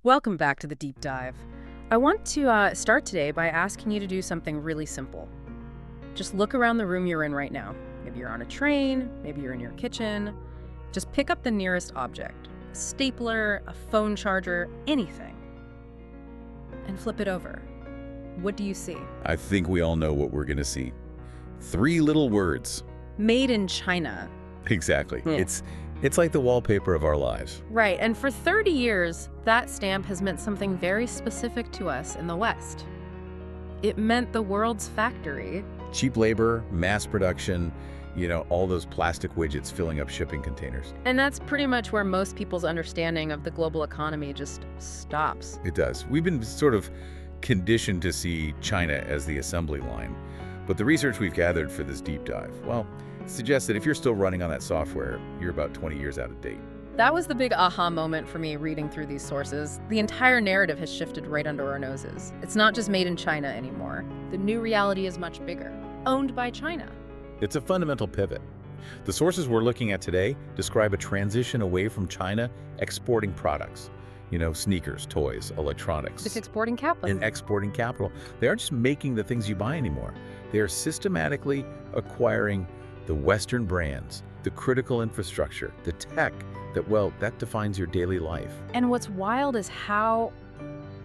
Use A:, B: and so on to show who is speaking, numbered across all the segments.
A: Welcome back to the deep dive. I want to start today by asking you to do something really simple. Just look around the room you're in right now. Maybe you're on a train, maybe you're in your kitchen. Just pick up the nearest object, a stapler, a phone charger, anything, and flip it over. What do you see?
B: I think we all know what we're going to see. 3 little words.
A: Made in China.
B: Exactly.
A: Yeah.
B: It's like the wallpaper of our lives.
A: Right, and for 30 years, that stamp has meant something very specific to us in the West. It meant the world's factory.
B: Cheap labor, mass production, all those plastic widgets filling up shipping containers.
A: And that's pretty much where most people's understanding of the global economy just stops.
B: It does. We've been sort of conditioned to see China as the assembly line. But the research we've gathered for this deep dive, well, suggests that if you're still running on that software, you're about 20 years out of date.
A: That was the big aha moment for me reading through these sources. The entire narrative has shifted right under our noses. It's not just made in China anymore. The new reality is much bigger. Owned by China.
B: It's a fundamental pivot. The sources we're looking at today describe a transition away from China exporting products. Sneakers, toys, electronics.
A: It's exporting capital.
B: And exporting capital. They aren't just making the things you buy anymore. They are systematically acquiring the Western brands, the critical infrastructure, the tech that defines your daily life.
A: And what's wild is how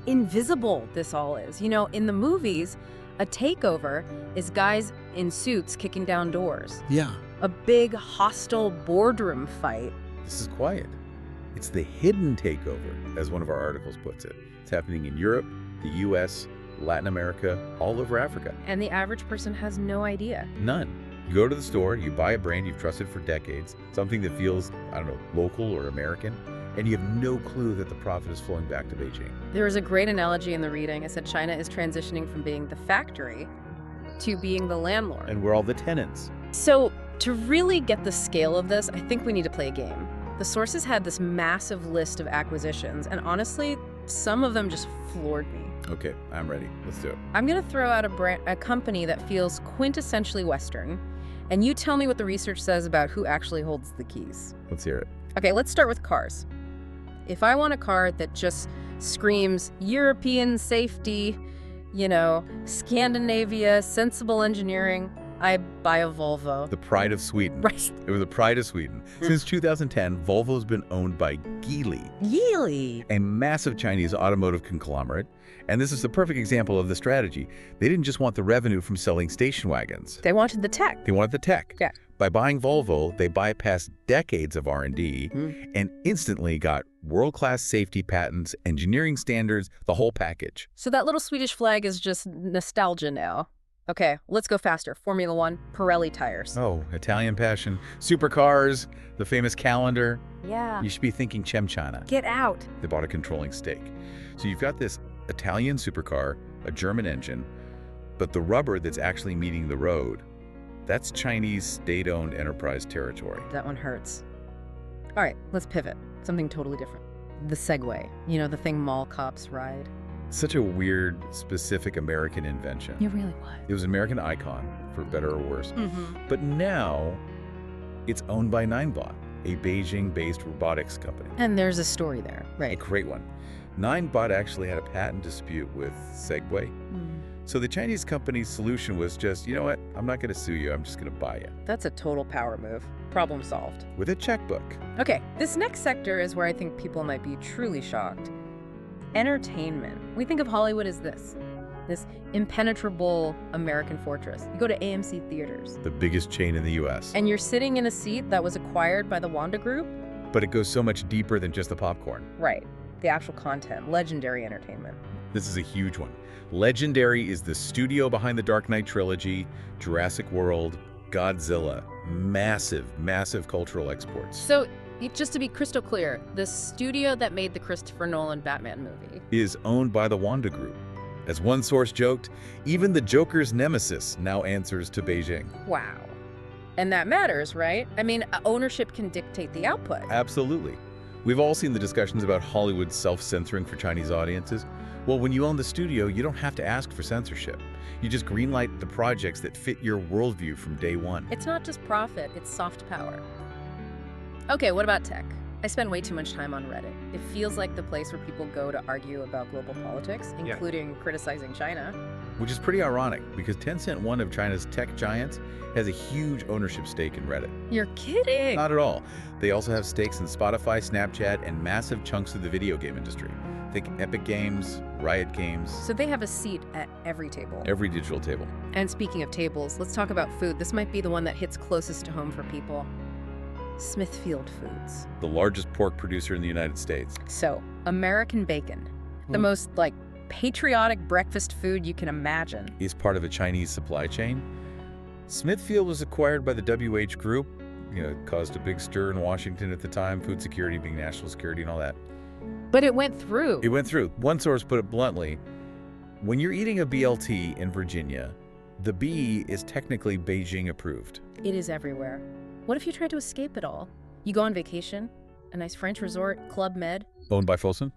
A: invisible this all is. In the movies, a takeover is guys in suits kicking down doors.
B: Yeah.
A: A big hostile boardroom fight.
B: This is quiet. It's the hidden takeover, as one of our articles puts it. It's happening in Europe, the US, Latin America, all over Africa.
A: And the average person has no idea.
B: None. You go to the store, you buy a brand you've trusted for decades, something that feels, local or American, and you have no clue that the profit is flowing back to Beijing.
A: There was a great analogy in the reading. It said China is transitioning from being the factory to being the landlord.
B: And we're all the tenants.
A: So to really get the scale of this, I think we need to play a game. The sources had this massive list of acquisitions, and honestly, some of them just floored me.
B: Okay, I'm ready. Let's do it.
A: I'm going to throw out a company that feels quintessentially Western, and you tell me what the research says about who actually holds the keys.
B: Let's hear it.
A: Okay, let's start with cars. If I want a car that just screams European safety, Scandinavia, sensible engineering, I buy a Volvo.
B: The pride of Sweden.
A: Right.
B: It was the pride of Sweden. Since 2010, Volvo's been owned by Geely.
A: Geely?
B: A massive Chinese automotive conglomerate. And this is the perfect example of the strategy. They didn't just want the revenue from selling station wagons.
A: They wanted the tech.
B: They wanted the tech.
A: Yeah.
B: By buying Volvo, they bypassed decades of R&D and instantly got world-class safety patents, engineering standards, the whole package.
A: So that little Swedish flag is just nostalgia now. Okay, let's go faster. Formula One, Pirelli tires.
B: Oh, Italian passion. Supercars, the famous calendar.
A: Yeah.
B: You should be thinking Chemchana.
A: Get out.
B: They bought a controlling stake. So you've got this Italian supercar, a German engine, but the rubber that's actually meeting the road, that's Chinese state-owned enterprise territory.
A: That one hurts. All right, let's pivot. Something totally different. The Segway. The thing mall cops ride.
B: Such a weird, specific American invention.
A: It really was.
B: It was an American icon, for better or worse. But now, it's owned by Ninebot, a Beijing-based robotics company.
A: And there's a story there,
B: A
A: right?
B: great one. Ninebot actually had a patent dispute with Segway. So the Chinese company's solution was just, you know what, I'm not going to sue you, I'm just going to buy you.
A: That's a total power move. Problem solved.
B: With a checkbook.
A: Okay, this next sector is where I think people might be truly shocked. Entertainment. We think of Hollywood as this impenetrable American fortress. You go to AMC theaters.
B: The biggest chain in the US.
A: And you're sitting in a seat that was acquired by the Wanda Group.
B: But it goes so much deeper than just the popcorn.
A: Right. The actual content. Legendary entertainment.
B: This is a huge one. Legendary is the studio behind the Dark Knight trilogy, Jurassic World, Godzilla. Massive, massive cultural exports.
A: So, just to be crystal clear, the studio that made the Christopher Nolan Batman movie
B: is owned by the Wanda Group. As one source joked, even the Joker's nemesis now answers to Beijing.
A: Wow. And that matters, right? I mean, ownership can dictate the output.
B: Absolutely. We've all seen the discussions about Hollywood self-censoring for Chinese audiences. Well, when you own the studio, you don't have to ask for censorship. You just greenlight the projects that fit your worldview from day one.
A: It's not just profit, it's soft power. Okay, what about tech? I spend way too much time on Reddit. It feels like the place where people go to argue about global politics, including criticizing China.
B: Which is pretty ironic, because Tencent, one of China's tech giants, has a huge ownership stake in Reddit.
A: You're kidding!
B: Not at all. They also have stakes in Spotify, Snapchat, and massive chunks of the video game industry. Think Epic Games, Riot Games.
A: So they have a seat at every table.
B: Every digital table.
A: And speaking of tables, let's talk about food. This might be the one that hits closest to home for people. Smithfield Foods.
B: The largest pork producer in the United States.
A: So, American bacon. The most, patriotic breakfast food you can imagine.
B: Is part of a Chinese supply chain. Smithfield was acquired by the WH Group. It caused a big stir in Washington at the time, food security being national security and all that.
A: But it went through.
B: It went through. One source put it bluntly, when you're eating a BLT in Virginia, the B is technically Beijing approved.
A: It is everywhere. What if you tried to escape it all? You go on vacation, a nice French resort, Club Med.
B: Owned by Folsom?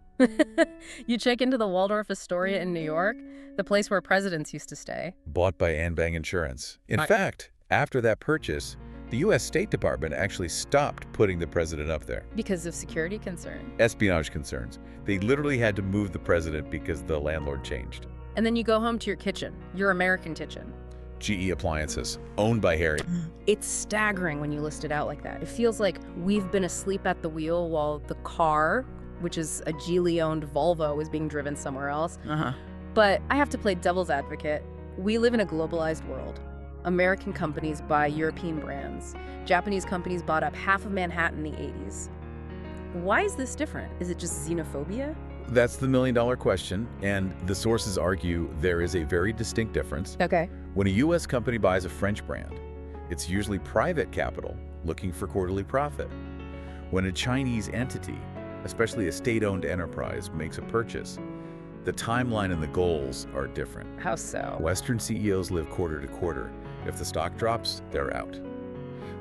A: You check into the Waldorf Astoria in New York, the place where presidents used to stay.
B: Bought by Anbang Insurance. In fact, after that purchase, the U.S. State Department actually stopped putting the president up there.
A: Because of security concern.
B: Espionage concerns. They literally had to move the president because the landlord changed.
A: And then you go home to your kitchen, your American kitchen.
B: GE Appliances, owned by Harry.
A: It's staggering when you list it out like that. It feels like we've been asleep at the wheel while the car, which is a Geely-owned Volvo, is being driven somewhere else. But I have to play devil's advocate. We live in a globalized world. American companies buy European brands. Japanese companies bought up half of Manhattan in the 80s. Why is this different? Is it just xenophobia?
B: That's the million-dollar question, and the sources argue there is a very distinct difference.
A: Okay.
B: When a U.S. company buys a French brand, it's usually private capital looking for quarterly profit. When a Chinese entity, especially a state-owned enterprise, makes a purchase, the timeline and the goals are different.
A: How so?
B: Western CEOs live quarter to quarter. If the stock drops, they're out.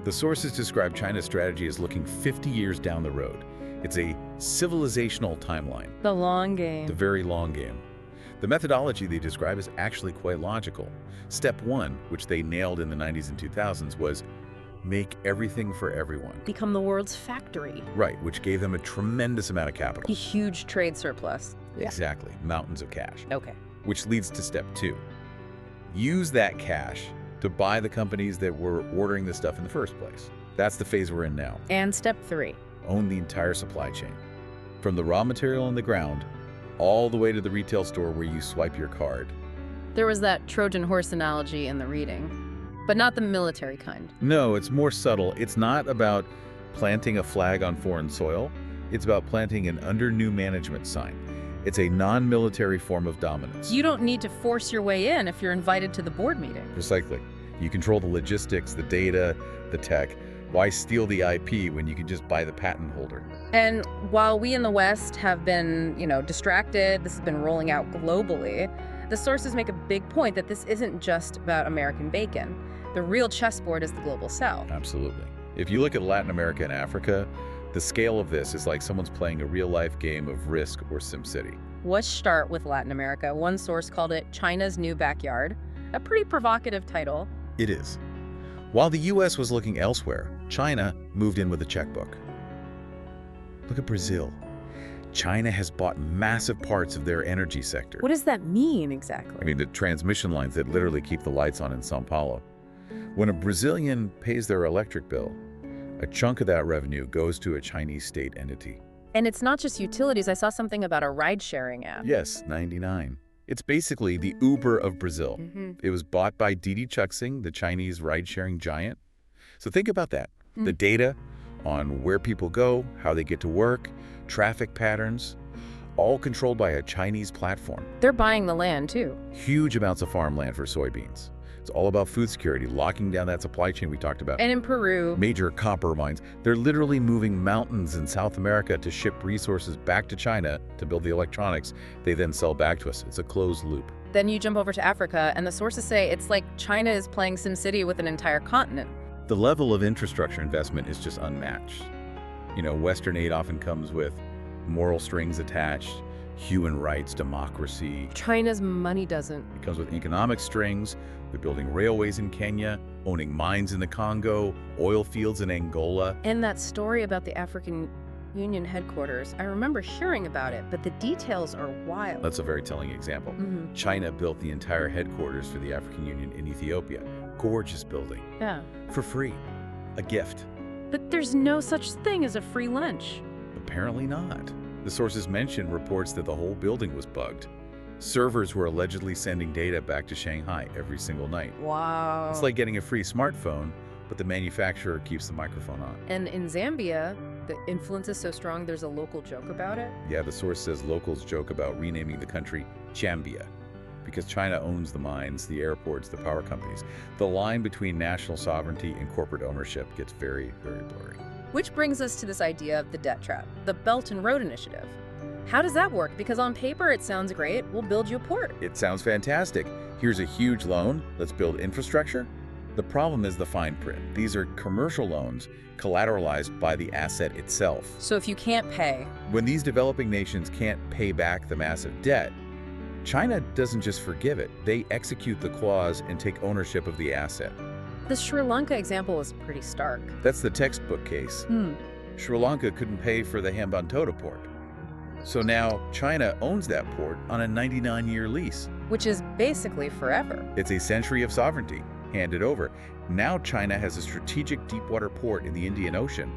B: The sources describe China's strategy as looking 50 years down the road. It's a civilizational timeline.
A: The long game.
B: The very long game. The methodology they describe is actually quite logical. Step one, which they nailed in the 90s and 2000s, was make everything for everyone.
A: Become the world's factory.
B: Right, which gave them a tremendous amount of capital.
A: A huge trade surplus.
B: Exactly, mountains of cash.
A: Okay.
B: Which leads to step two. Use that cash to buy the companies that were ordering the stuff in the first place. That's the phase we're in now.
A: And step three.
B: Own the entire supply chain. From the raw material on the ground, all the way to the retail store where you swipe your card.
A: There was that Trojan horse analogy in the reading, but not the military kind.
B: No, it's more subtle. It's not about planting a flag on foreign soil. It's about planting an under new management sign. It's a non-military form of dominance.
A: You don't need to force your way in if you're invited to the board meeting.
B: Precisely. You control the logistics, the data, the tech. Why steal the IP when you can just buy the patent holder?
A: And while we in the West have been, distracted, this has been rolling out globally, the sources make a big point that this isn't just about American bacon. The real chessboard is the global South.
B: Absolutely. If you look at Latin America and Africa, the scale of this is like someone's playing a real-life game of Risk or SimCity.
A: Let's start with Latin America. One source called it China's new backyard, a pretty provocative title.
B: It is. While the U.S. was looking elsewhere, China moved in with a checkbook. Look at Brazil. China has bought massive parts of their energy sector.
A: What does that mean exactly?
B: I mean, the transmission lines that literally keep the lights on in São Paulo. When a Brazilian pays their electric bill, a chunk of that revenue goes to a Chinese state entity.
A: And it's not just utilities. I saw something about a ride-sharing app.
B: Yes, 99. It's basically the Uber of Brazil. It was bought by Didi, the Chinese ride-sharing giant. So think about that. The data on where people go, how they get to work, traffic patterns, all controlled by a Chinese platform.
A: They're buying the land, too.
B: Huge amounts of farmland for soybeans. It's all about food security, locking down that supply chain we talked about.
A: And in Peru,
B: major copper mines. They're literally moving mountains in South America to ship resources back to China to build the electronics they then sell back to us. It's a closed loop.
A: Then you jump over to Africa, and the sources say it's like China is playing SimCity with an entire continent.
B: The level of infrastructure investment is just unmatched. Western aid often comes with moral strings attached, human rights, democracy.
A: China's money doesn't.
B: It comes with economic strings. They're building railways in Kenya, owning mines in the Congo, oil fields in Angola.
A: And that story about the African Union headquarters. I remember hearing about it, but the details are wild.
B: That's a very telling example. China built the entire headquarters for the African Union in Ethiopia. Gorgeous building.
A: Yeah.
B: For free. A gift.
A: But there's no such thing as a free lunch.
B: Apparently not. The sources mention reports that the whole building was bugged. Servers were allegedly sending data back to Shanghai every single night.
A: Wow.
B: It's like getting a free smartphone, but the manufacturer keeps the microphone on.
A: And in Zambia, the influence is so strong there's a local joke about it.
B: Yeah, the source says locals joke about renaming the country Chambia because China owns the mines, the airports, the power companies. The line between national sovereignty and corporate ownership gets very, very blurry.
A: Which brings us to this idea of the debt trap, the Belt and Road Initiative. How does that work? Because on paper it sounds great. We'll build you a port.
B: It sounds fantastic. Here's a huge loan. Let's build infrastructure. The problem is the fine print. These are commercial loans collateralized by the asset itself.
A: So if you can't pay.
B: When these developing nations can't pay back the massive debt, China doesn't just forgive it. They execute the clause and take ownership of the asset.
A: The Sri Lanka example is pretty stark.
B: That's the textbook case. Sri Lanka couldn't pay for the Hambantota port. So now China owns that port on a 99-year lease.
A: Which is basically forever.
B: It's a century of sovereignty handed over. Now China has a strategic deepwater port in the Indian Ocean,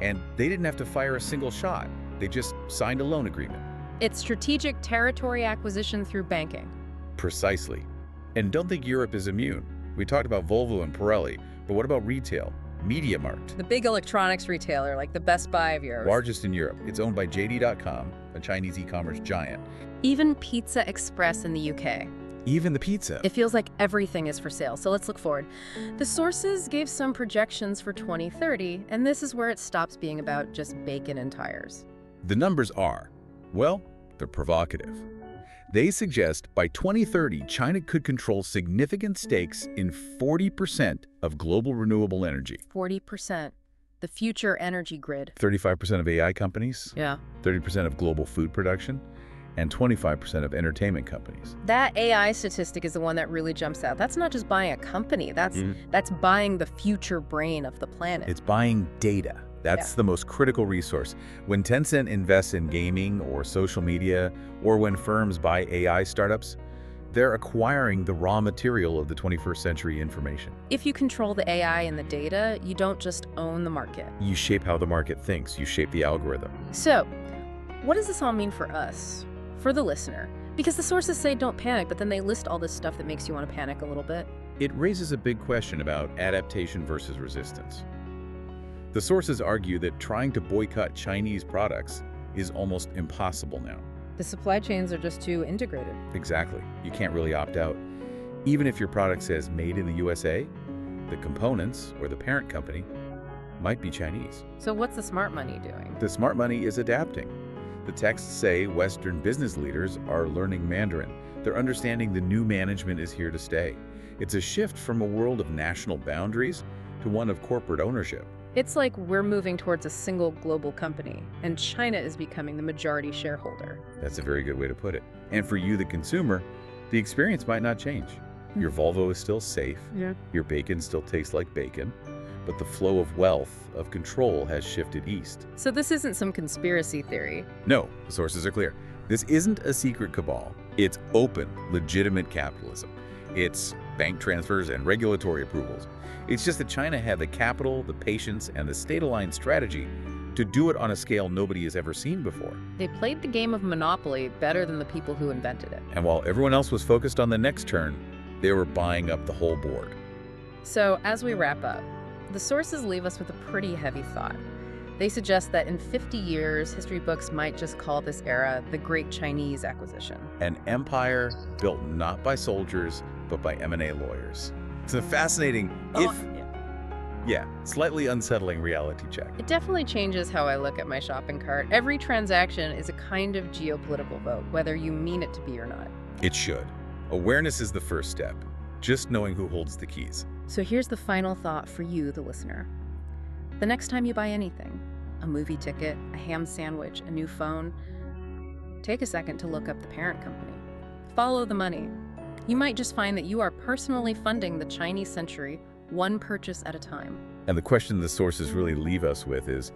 B: and they didn't have to fire a single shot. They just signed a loan agreement.
A: It's strategic territory acquisition through banking.
B: Precisely. And don't think Europe is immune. We talked about Volvo and Pirelli, but what about retail? MediaMarkt.
A: The big electronics retailer, like the Best Buy of yours.
B: Largest in Europe. It's owned by JD.com, a Chinese e-commerce giant.
A: Even Pizza Express in the UK.
B: Even the pizza.
A: It feels like everything is for sale, so let's look forward. The sources gave some projections for 2030, and this is where it stops being about just bacon and tires.
B: The numbers are, well, they're provocative. They suggest by 2030, China could control significant stakes in 40% of global renewable energy.
A: 40%. The future energy grid.
B: 35% of AI companies.
A: Yeah.
B: 30% of global food production. And 25% of entertainment companies.
A: That AI statistic is the one that really jumps out. That's not just buying a company. That's buying the future brain of the planet.
B: It's buying data. That's the most critical resource. When Tencent invests in gaming or social media, or when firms buy AI startups, they're acquiring the raw material of the 21st century information.
A: If you control the AI and the data, you don't just own the market.
B: You shape how the market thinks. You shape the algorithm.
A: So, what does this all mean for us? For the listener? Because the sources say don't panic, but then they list all this stuff that makes you want to panic a little bit.
B: It raises a big question about adaptation versus resistance. The sources argue that trying to boycott Chinese products is almost impossible now.
A: The supply chains are just too integrated.
B: Exactly. You can't really opt out. Even if your product says made in the USA, the components or the parent company might be Chinese.
A: So what's the smart money doing?
B: The smart money is adapting. The texts say Western business leaders are learning Mandarin. They're understanding the new management is here to stay. It's a shift from a world of national boundaries to one of corporate ownership.
A: It's like we're moving towards a single global company, and China is becoming the majority shareholder.
B: That's a very good way to put it. And for you, the consumer, the experience might not change. Your Volvo is still safe.
A: Yeah.
B: Your bacon still tastes like bacon. But the flow of wealth, of control, has shifted east.
A: So this isn't some conspiracy theory.
B: No, the sources are clear. This isn't a secret cabal. It's open, legitimate capitalism. It's bank transfers and regulatory approvals. It's just that China had the capital, the patience, and the state-aligned strategy to do it on a scale nobody has ever seen before.
A: They played the game of Monopoly better than the people who invented it.
B: And while everyone else was focused on the next turn, they were buying up the whole board.
A: So as we wrap up, the sources leave us with a pretty heavy thought. They suggest that in 50 years, history books might just call this era the Great Chinese Acquisition.
B: An empire built not by soldiers, but by M&A lawyers. It's a fascinating, slightly unsettling reality check.
A: It definitely changes how I look at my shopping cart. Every transaction is a kind of geopolitical vote, whether you mean it to be or not.
B: It should. Awareness is the first step. Just knowing who holds the keys.
A: So here's the final thought for you, the listener. The next time you buy anything, a movie ticket, a ham sandwich, a new phone, take a second to look up the parent company. Follow the money. You might just find that you are personally funding the Chinese century, one purchase at a time.
B: And the question the sources really leave us with is,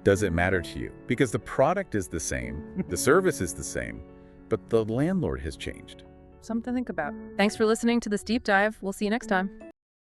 B: does it matter to you? Because the product is the same, the service is the same, but the landlord has changed.
A: Something to think about. Thanks for listening to this deep dive. We'll see you next time.